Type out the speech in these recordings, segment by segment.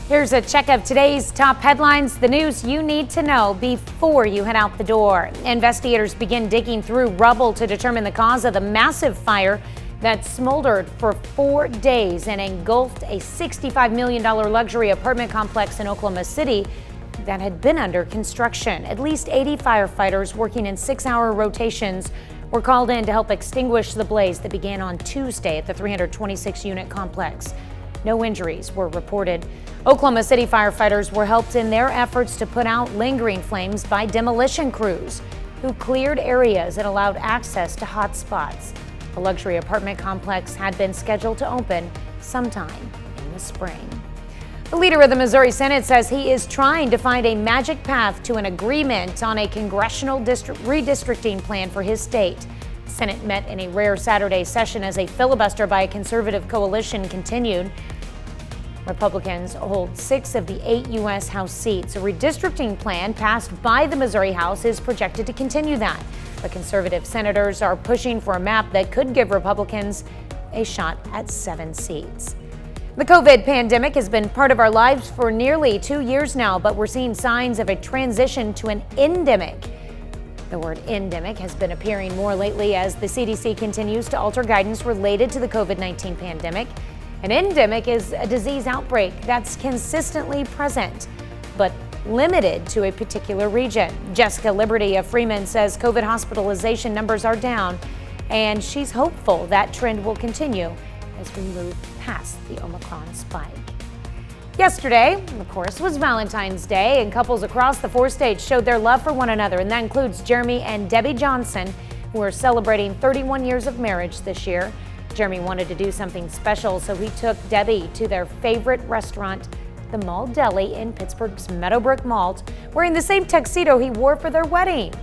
Here's a check of today's top headlines, the news you need to know before you head out the door. Investigators begin digging through rubble to determine the cause of the massive fire that smoldered for 4 days and engulfed a $65 million luxury apartment complex in Oklahoma City that had been under construction. At least 80 firefighters working in 6-hour rotations were called in to help extinguish the blaze that began on Tuesday at the 326-unit complex. No injuries were reported. Oklahoma City firefighters were helped in their efforts to put out lingering flames by demolition crews who cleared areas and allowed access to hot spots. The luxury apartment complex had been scheduled to open sometime in the spring. The leader of the Missouri Senate says he is trying to find a magic path to an agreement on a congressional redistricting plan for his state. The Senate met in a rare Saturday session as a filibuster by a conservative coalition continued. Republicans hold 6 of the 8 U.S. House seats. A redistricting plan passed by the Missouri House is projected to continue that. But conservative senators are pushing for a map that could give Republicans a shot at 7 seats. The COVID pandemic has been part of our lives for nearly 2 years now, but we're seeing signs of a transition to an endemic. The word endemic has been appearing more lately as the CDC continues to alter guidance related to the COVID-19 pandemic. An endemic is a disease outbreak that's consistently present, but limited to a particular region. Jessica Liberty of Freeman says COVID hospitalization numbers are down, and she's hopeful that trend will continue as we move past the Omicron spike. Yesterday, of course, was Valentine's Day, and couples across the 4 states showed their love for one another, and that includes Jeremy and Debbie Johnson, who are celebrating 31 years of marriage this year. Jeremy wanted to do something special, so he took Debbie to their favorite restaurant, the Mall Deli in Pittsburgh's Meadowbrook Mall, wearing the same tuxedo he wore for their wedding.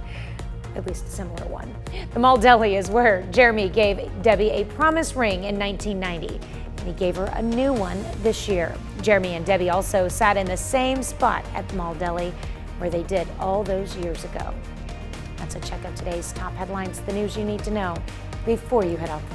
At least a similar one. The Mall Deli is where Jeremy gave Debbie a promise ring in 1990, and he gave her a new one this year. Jeremy and Debbie also sat in the same spot at the Mall Deli where they did all those years ago. That's a check of today's top headlines, the news you need to know before you head out the door.